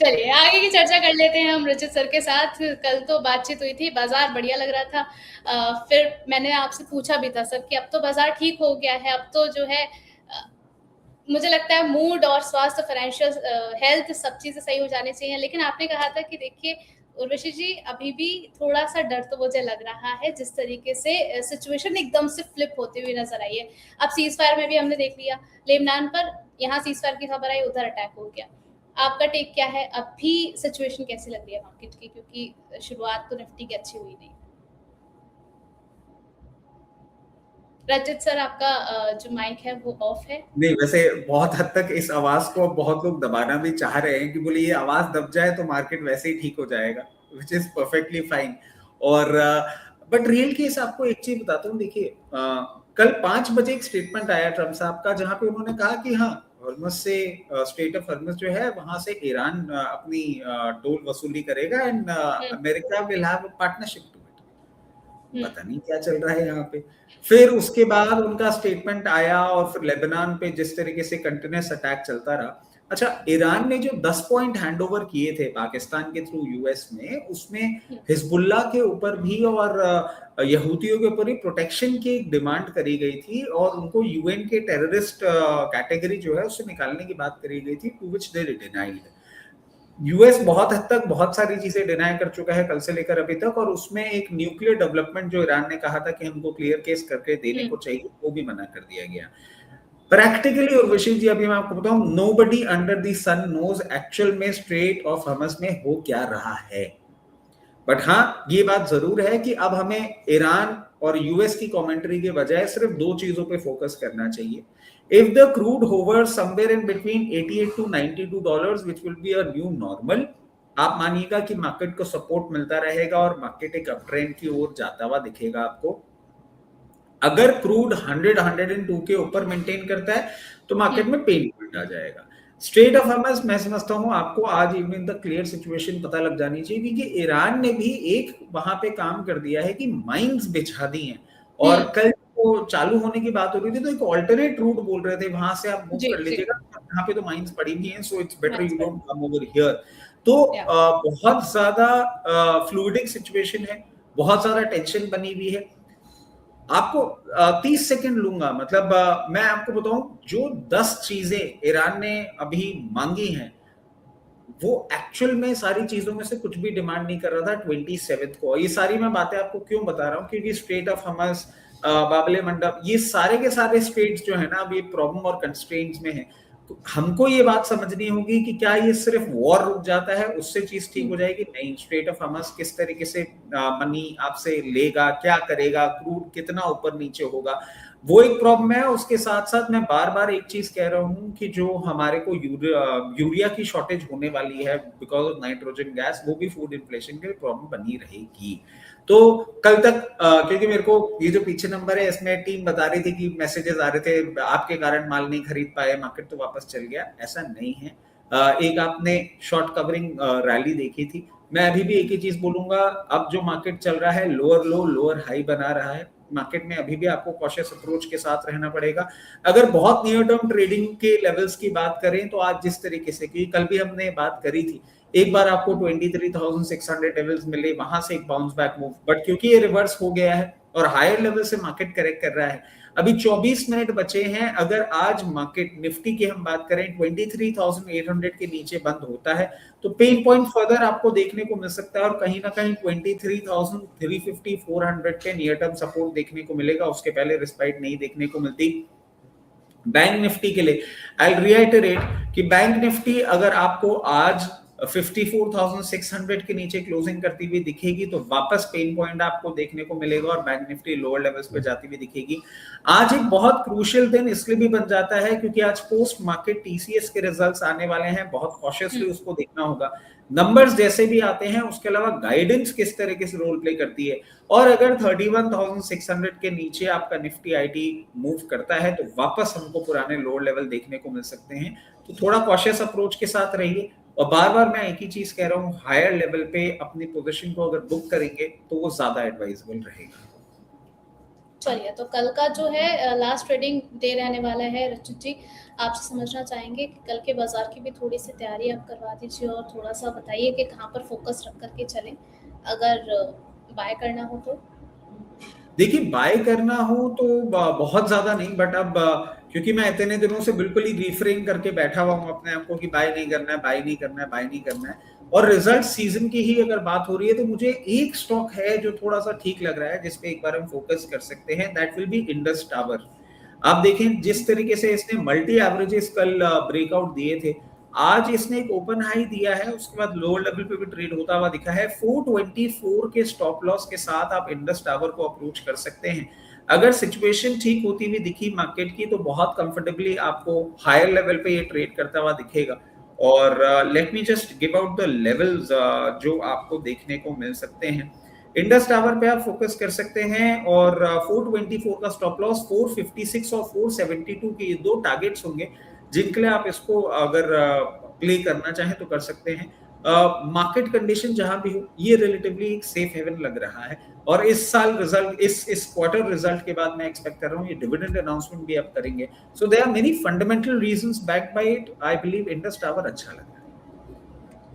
चलिए आगे की चर्चा कर लेते हैं हम रचित सर के साथ। कल तो बातचीत हुई थी, बाजार बढ़िया लग रहा था। फिर मैंने आपसे पूछा भी था सर कि अब तो बाजार ठीक हो गया है, अब तो जो है मुझे लगता है मूड और स्वास्थ्य, फाइनेंशियल हेल्थ सब चीजें सही हो जानी चाहिए। लेकिन आपने कहा था कि देखिए उर्वशी जी, अभी भी थोड़ा सा डर तो मुझे लग रहा है, जिस तरीके से सिचुएशन एकदम से फ्लिप होती हुई नजर आई है। अब सीज फायर में भी हमने देख लिया, लेबनान पर यहाँ सीज फायर की खबर आई, उधर अटैक हो गया। आपका टेक क्या है? अब भी सिचुएशन कैसी लग रही है मार्केट की, क्योंकि शुरुआत तो निफ्टी की अच्छी हुई नहीं। रचित सर, आपका जो माइक है वो ऑफ है। नहीं, वैसे बहुत हद तक इस आवाज को अब बहुत लोग दबाना भी चाह रहे हैं कि बोले ये आवाज दब जाए तो मार्केट वैसे ही ठीक हो जाएगा, विच इज परफेक्टली फाइन। और बट रियल केस आपको एक चीज बताता हूँ, देखिए कल 5 बजे एक स्टेटमेंट आया ट्रम्प साहब का, जहां पे उन्होंने कहा कि हाँ, हॉर्मस से स्टेट ऑफ हॉर्मस जो है वहां से ईरान अपनी टोल वसूली करेगा and America will have a partnership to it. पता नहीं क्या चल रहा है यहाँ पे। फिर उसके बाद उनका स्टेटमेंट आया और फिर लेबनान पे जिस तरीके से कंटिन्यूस अटैक चलता रहा। अच्छा, ईरान ने जो 10 पॉइंट हैंडओवर किए थे पाकिस्तान के थ्रू यूएस में, उसमें हिजबुल्ला के ऊपर भी और यहूदियों के ऊपर भी प्रोटेक्शन की एक डिमांड करी गई थी और उनको यूएन के टेररिस्ट कैटेगरी जो है उससे निकालने की बात करी गई थी, to which they denied. US बहुत हद तक बहुत सारी चीजें डिनाई कर चुका है कल से लेकर अभी तक, और उसमें एक न्यूक्लियर डेवलपमेंट जो ईरान ने कहा था कि हमको क्लियर केस करके देने को चाहिए, वो भी मना कर दिया गया। प्रैक्टिकली उर्वशी जी, अभी मैं आपको बताऊं, nobody under the sun knows actual में स्ट्रेट ऑफ हॉर्मस में हो क्या रहा है। बट हाँ, ये बात जरूर है कि अब हमें ईरान और यूएस की कमेंट्री के बजाय सिर्फ दो चीजों पे फोकस करना चाहिए। If the crude hovers somewhere in between 88 to $92, which will be a new normal, आप मानिएगा कि मार्केट को सपोर्ट मिलता रहेगा और मार्केट एक अप ट्रेंड की ओर जाता हुआ दिखेगा आपको। अगर क्रूड 100-102 के ऊपर मेंटेन करता है तो मार्केट में पेन पॉइंट आ जाएगा। स्ट्रेट ऑफ हॉर्मस मैं समझता हूं आपको आज इवनिंग तक क्लियर सिचुएशन पता लग जानी चाहिए, क्योंकि ईरान ने भी एक वहां पे काम कर दिया है कि माइंस बिछा दी हैं। और कल वो चालू होने की बात हो रही थी तो एक ऑल्टरनेट रूट बोल रहे थे, वहां से आप मूव जी कर जी। लीजिएगा, यहाँ पे तो माइंस पड़ी हुई हैं, so it's better Nice, you but don't come over here. तो yeah. बहुत ज्यादा फ्लूइडिक सिचुएशन है, बहुत ज्यादा टेंशन बनी हुई है। आपको 30 सेकंड लूंगा, मतलब मैं आपको बताऊं, जो 10 चीजें ईरान ने अभी मांगी हैं वो एक्चुअल में सारी चीजों में से कुछ भी डिमांड नहीं कर रहा था 27 को। ये सारी मैं बातें आपको क्यों बता रहा हूँ, क्योंकि स्ट्रेट ऑफ हमास, बाबले मंडप, ये सारे के सारे स्टेट्स जो है ना अभी प्रॉब्लम और कंस्ट्रेंट्स में है। तो हमको ये बात समझनी होगी कि क्या ये सिर्फ वॉर रुक जाता है उससे चीज ठीक हो जाएगी? नहीं, स्ट्रेट ऑफ हमास किस तरीके से मनी आपसे लेगा, क्या करेगा, क्रूड कितना ऊपर नीचे होगा, वो एक प्रॉब्लम है। उसके साथ साथ मैं बार बार एक चीज कह रहा हूँ कि जो हमारे को यूरिया की शॉर्टेज होने वाली है बिकॉज ऑफ नाइट्रोजन गैस, वो भी फूड इन्फ्लेशन के प्रॉब्लम बनी रहेगी। तो कल तक क्योंकि मेरे को ये जो पीछे नंबर है इसमें टीम बता रही थी कि मैसेजेस आ रहे थे आपके कारण माल नहीं खरीद पाए, मार्केट तो वापस चल गया, ऐसा नहीं है। एक आपने शॉर्ट कवरिंग रैली देखी थी, मैं अभी भी एक ही चीज बोलूंगा, अब जो मार्केट चल रहा है लोअर लो लोअर हाई बना रहा है, मार्केट में अभी भी आपको कॉशियस अप्रोच के साथ रहना पड़ेगा। अगर बहुत नियर टर्म ट्रेडिंग के लेवल्स की बात करें तो आज जिस तरीके से, क्योंकि कल भी हमने बात करी थी, एक बार आपको 23,600 लेवल्स मिले, वहां से एक बाउंस बैक मूव, बट क्योंकि ये रिवर्स हो गया है और हायर लेवल से मार्केट करेक्ट कर रहा है, अभी 24 मिनट बचे हैं। अगर आज मार्केट निफ्टी की हम बात करें 23,800 के नीचे बंद होता है तो पेन पॉइंट फर्दर आपको देखने को मिल सकता है और कहीं ना कहीं 23,350 400 पे नियर टर्म सपोर्ट देखने को मिलेगा, उसके पहले रिस्पाइट नहीं देखने को मिलती। बैंक निफ्टी के लिए आई रिएटरेट कि बैंक निफ्टी अगर आपको आज 54,600 के नीचे क्लोजिंग करती हुई दिखेगी तो वापस पेन पॉइंट आपको देखने को मिलेगा और बैंक निफ्टी लोअर लेवल्स पे जाती हुई दिखेगी। आज एक बहुत क्रूशियल दिन इसलिए भी बन जाता है क्योंकि आज पोस्ट मार्केट टीसीएस के रिजल्ट्स आने वाले हैं, बहुत कॉशियसली उसको देखना होगा। नंबर्स जैसे भी आते हैं उसके अलावा गाइडेंस किस तरीके से रोल प्ले करती है, और अगर 31,600 के नीचे आपका निफ्टी आईटी मूव करता है तो वापस हमको पुराने लोअर लेवल देखने को मिल सकते हैं। तो थोड़ा कॉशियस अप्रोच के साथ रहिए और बार बार मैं एक ही चीज कह रहा हूँ, हायर लेवल पे अपनी पोजीशन को अगर बुक करेंगे तो वो ज्यादा एडवाइजेबल रहेगा। चलिए, तो कल का जो है लास्ट ट्रेडिंग डे रहने वाला है रचित जी, आपसे समझना चाहेंगे कि कल के बाजार की भी थोड़ी सी तैयारी आप करवा दीजिए और थोड़ा सा बताइए कि कहाँ पर फोकस रख करके चलें अगर बाय करना हो तो। देखिए, बाय करना हो तो बहुत ज्यादा नहीं, बट अब क्योंकि मैं इतने दिनों से बिल्कुल ही रिफ्रेन करके बैठा हुआ हूँ अपने आप को कि बाय नहीं करना है, बाय नहीं करना है, बाय नहीं करना है, और रिजल्ट सीजन की ही अगर बात हो रही है तो मुझे एक स्टॉक है जो थोड़ा सा ठीक लग रहा है, जिसपे एक बार हम फोकस कर सकते हैं, that will be Indus tower. आप देखें जिस तरीके से इसने मल्टी एवरेजेस कल ब्रेकआउट दिए थे, आज इसने एक ओपन हाई दिया है, उसके बाद लोअर लेवल पे भी ट्रेड होता हुआ दिखा है। 424 के स्टॉप लॉस के साथ आप इंडस टावर को अप्रोच कर सकते हैं। अगर सिचुएशन ठीक होती हुई दिखी मार्केट की तो बहुत कंफर्टेबली आपको हायर लेवल पे ये ट्रेड करता हुआ दिखेगा। और let me just give out the levels जो आपको देखने को मिल सकते हैं। इंडस टावर पे आप फोकस कर सकते हैं, और 424 का स्टॉप लॉस, 456 और 472 के ये दो टारगेट्स होंगे जिनके लिए आप इसको अगर प्ले करना चाहें तो कर सकते हैं। मार्केट कंडीशन जहां भी हो, ये रिलेटिवली एक सेफ हेवन लग रहा है। और इस साल रिजल्ट, इस क्वार्टर रिजल्ट के बाद मैं एक्सपेक्ट कर रहा हूँ ये डिविडेंड अनाउंसमेंट भी आप करेंगे। So there are many fundamental reasons backed by it. I believe Indus Tower अच्छा लग रहा है।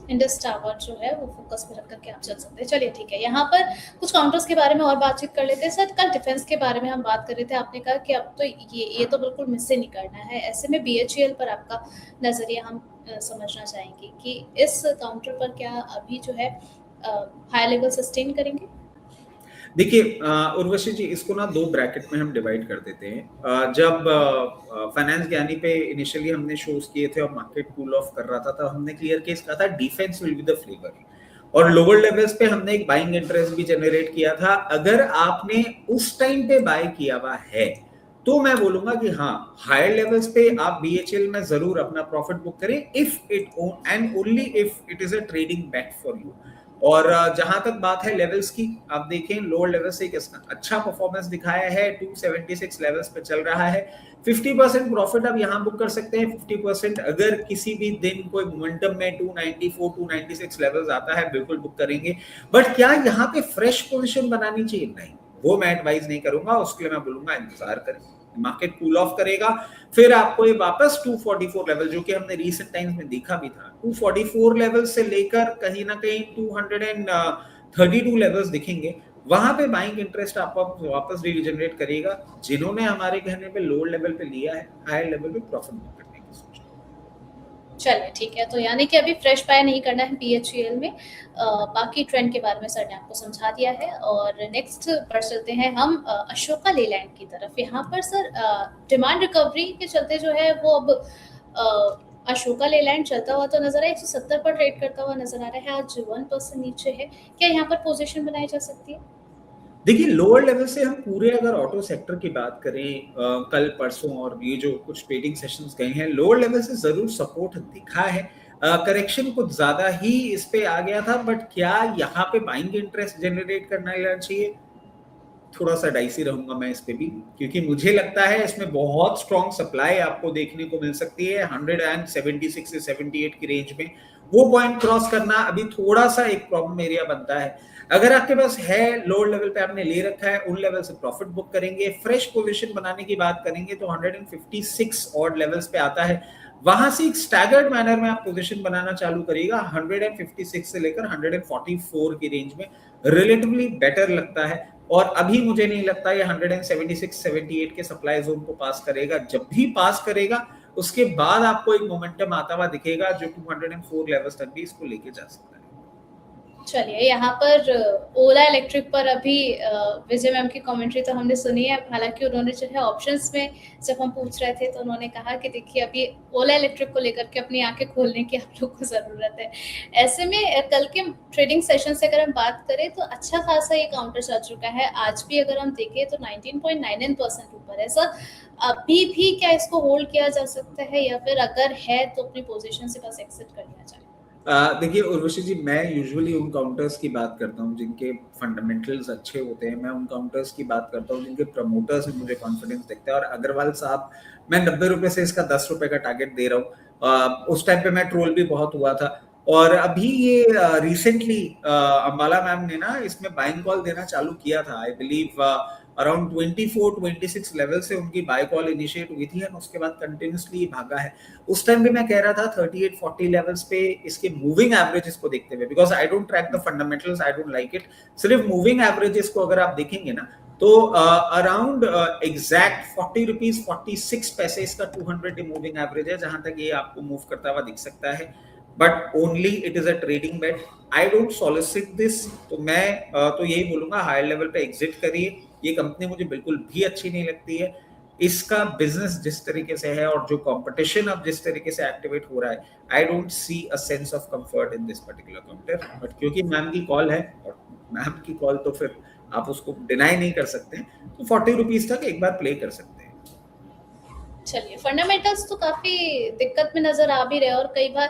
इंडस टावर जो है वो फोकस में रख करके आप चल सकते हैं। चलिए ठीक है, यहाँ पर कुछ काउंटर्स के बारे में और बातचीत कर लेते हैं। सर, कल डिफेंस के बारे में हम बात कर रहे थे, आपने कहा कि अब तो ये तो बिल्कुल मिस से नहीं करना है। ऐसे में बीएचईएल पर आपका नजरिया हम समझना चाहेंगे कि इस काउंटर पर क्या अभी जो है हाई लेवल सस्टेन करेंगे? देखिए उर्वशी जी, इसको ना दो ब्रैकेट में हम डिवाइड कर देते हैं। जब फाइनेंस ज्ञानी पे इनिशियली हमने शोज किए थे और मार्केट कूल ऑफ कर रहा था, तो हमने क्लियर केस कहा था defence will be the flavour, और लोअर लेवल्स पे हमने एक बाइंग इंटरेस्ट भी जनरेट किया था। अगर आपने उस टाइम पे बाय किया हुआ है तो मैं बोलूंगा कि हाँ, हायर लेवल्स पे आप बीएचएल में जरूर अपना प्रॉफिट बुक करें, if it and only if it is a trading bet for you. और जहां तक बात है लेवल्स की, आप देखें लोअर लेवल से किसका अच्छा परफॉर्मेंस दिखाया है, 276 लेवल्स पे चल रहा है। 50% प्रॉफिट आप यहां बुक कर सकते हैं। 50% अगर किसी भी दिन कोई मोमेंटम में 294 296 लेवल्स आता है, बिल्कुल बुक करेंगे। बट क्या यहाँ पे फ्रेश पोजीशन बनानी चाहिए? नहीं, वो मैं एडवाइज नहीं करूंगा। उसके लिए मैं बोलूंगा इंतजार करें, मार्केट कूल ऑफ करेगा, फिर आपको ये वापस 244 लेवल, जो कि हमने रीसेंट टाइम्स में देखा भी था, 244 लेवल से लेकर कहीं ना कहीं 232 लेवल्स दिखेंगे। वहां पे बाइंग इंटरेस्ट आप वापस रीजनरेट करेगा। जिन्होंने हमारे कहने पे लोअर लेवल पे लिया है, हायर लेवल पे प्रॉफिट बुक करने की सोच। चलिए ठीक है, तो यानी कि अभी फ्रेश बाय नहीं करना है बीएचईएल में। बाकी ट्रेंड के बारे में सर ने आपको समझा दिया है। और नेक्स्ट पर चलते हैं हम अशोका लेलैंड की तरफ। यहाँ पर सर डिमांड रिकवरी के चलते जो है वो अब अशोका लेलैंड चलता हुआ तो नजर आया, 170 पर ट्रेड करता हुआ नजर आ रहा है, आज 1% नीचे है। क्या यहाँ पर पोजीशन बनाई जा सकती है? देखिए, लोअर लेवल से हम पूरे अगर ऑटो सेक्टर की बात करें, कल परसों और ये जो कुछ ट्रेडिंग सेशंस गए हैं, लोअर लेवल से जरूर सपोर्ट दिखा है। करेक्शन कुछ ज्यादा ही इस पे आ गया था, बट क्या यहाँ पे बाइंग इंटरेस्ट जनरेट करना चाहिए? थोड़ा सा डाइसी रहूंगा मैं इस पे भी, क्योंकि मुझे लगता है इसमें बहुत स्ट्रॉन्ग सप्लाई आपको देखने को मिल सकती है 176 से 78 की रेंज में। वो पॉइंट क्रॉस करना अभी थोड़ा सा एक प्रॉब्लम एरिया बनता है। अगर आपके पास है, लोअर लेवल पे आपने ले रखा है, उन लेवल से प्रॉफिट बुक करेंगे। फ्रेश पोजीशन बनाने की बात करेंगे तो 156 ऑड लेवल्स पे आता है, वहां से एक स्टैगर्ड मैनर में आप पोजीशन बनाना चालू करिएगा। 156 से लेकर 144 की रेंज में रिलेटिवली बेटर लगता है। और अभी मुझे नहीं लगता ये 176 78 के सप्लाई जोन को पास करेगा। जब भी पास करेगा उसके बाद आपको एक मोमेंटम आता हुआ दिखेगा जो 204 लेवल्स तक भी इसको लेके जा सकता है। चलिए, यहाँ पर ओला इलेक्ट्रिक पर अभी विजय मैम की कमेंट्री तो हमने सुनी है। हालांकि उन्होंने जो है ऑप्शंस में जब हम पूछ रहे थे तो उन्होंने कहा कि देखिए अभी ओला इलेक्ट्रिक को लेकर के अपनी आंखें खोलने की आप लोग को ज़रूरत है। ऐसे में कल के ट्रेडिंग सेशन से अगर हम बात करें तो अच्छा खासा ये काउंटर चल चुका है। आज भी अगर हम देखें तो 19.99% ऊपर है। सर, अभी भी क्या इसको होल्ड किया जा सकता है, या फिर अगर है तो अपनी पोजिशन से बस एक्सिट कर लिया जाए? देखिए उर्वशी जी, मैं यूजुअली उन काउंटर्स की बात करता हूँ जिनके फंडामेंटल्स अच्छे होते हैं। मैं उन काउंटर्स की बात करता हूँ जिनके प्रमोटर्स में मुझे कॉन्फिडेंस दिखता है। और अग्रवाल साहब, मैं 90 रुपए से इसका 10 रुपए का टारगेट दे रहा हूँ। उस टाइम पे मैं ट्रोल भी बहुत हुआ था। और अभी ये रिसेंटली अंबाला मैम ने ना इसमें बाइंग कॉल देना चालू किया था। आई बिलीव अराउंड 24-26 लेवल से उनकी बाय कॉल इनिशिएट हुई थी, और उसके बाद कंटिन्यूसली भागा है। उस टाइम भी मैं कह रहा था 38-40 लेवल्स पे इसके मूविंग एवरेजेस को देखते हुए, because I don't track the fundamentals, I don't like it, सिर्फ मूविंग एवरेजेस को अगर आप देखेंगे ना, तो अराउंड एग्जैक्ट 40 रुपीज 46 पैसे इसका 200 डे मूविंग एवरेज है, जहां तक ये आपको मूव करता हुआ दिख सकता है, but only it is a trading bet. I don't solicit this, तो मैं तो यही बोलूंगा हायर लेवल पे एग्जिट करिए। ये कंपनी मुझे बिल्कुल भी अच्छी नहीं लगती है। इसका बिजनेस जिस तरीके से है और जो कंपटीशन अब जिस तरीके से एक्टिवेट हो रहा है, I don't see a sense of comfort in this particular counter, but क्योंकि मैम की कॉल है, और मैम की कॉल तो फिर आप उसको डिनाई नहीं कर सकते, तो 40 रुपीज तक एक बार प्ले कर सकते हैं। चलिए, फंडामेंटल्स तो काफी दिक्कत में नजर आ भी रहे हैं, और कई बार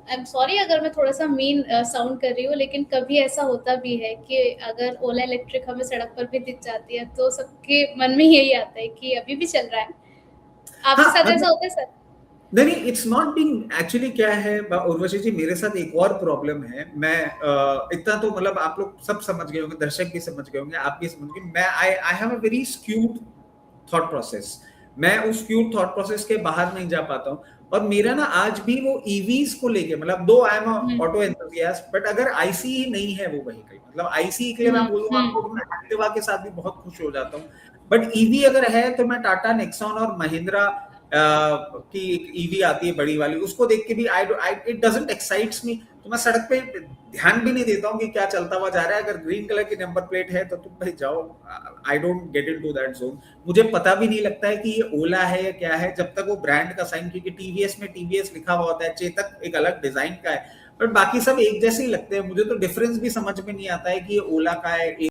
आई एम सॉरी अगर मैं थोड़ा सा मीन साउंड कर रही हूँ, लेकिन कभी ऐसा होता भी है कि अगर ओला इलेक्ट्रिक हमें सड़क पर भी दिख जाती है तो सबके मन में यही आता है कि अभी भी चल रहा है। आपके हाँ, साथ ऐसा होता है सर? नहीं, इट्स नॉट बीइंग, एक्चुअली क्या है उर्वशी जी, मेरे साथ एक और प्रॉब्लम है। मैं इतना तो मतलब आप लोग सब समझ गए होंगे, दर्शक भी समझ गए होंगे, आप भी समझ गए, मैं I have a very skewed thought process. मैं उस स्क्यूड थॉट प्रोसेस के बाहर नहीं जा पाता हूँ, और मेरा ना आज भी वो ईवीज को लेके, मतलब दो I am auto enthusiast, but अगर आईसी ही नहीं है वो व्हीकल, मतलब आईसी के लिए मैं बोलूंगा आपको, मैं एक्टिवा के साथ भी बहुत खुश हो जाता हूँ, बट ईवी अगर है तो मैं टाटा नेक्सॉन और महिंद्रा की एक ईवी आती है बड़ी वाली, उसको देख के भी इट डजंट एक्साइट्स मी, तो मैं सड़क पे ध्यान भी नहीं देता हूँ कि क्या चलता हुआ जा रहा है। अगर ग्रीन कलर की नंबर प्लेट है तो तुम भाई जाओ, I don't get into that zone. मुझे पता भी नहीं लगता है कि ये ओला है या क्या है, जब तक वो ब्रांड का साइन, क्योंकि टीवीएस में टीवीएस लिखा हुआ होता है, चेतक एक अलग डिजाइन का है, बट बाकी सब एक जैसे ही लगते हैं। मुझे तो डिफरेंस भी समझ में नहीं आता है कि ये ओला का है,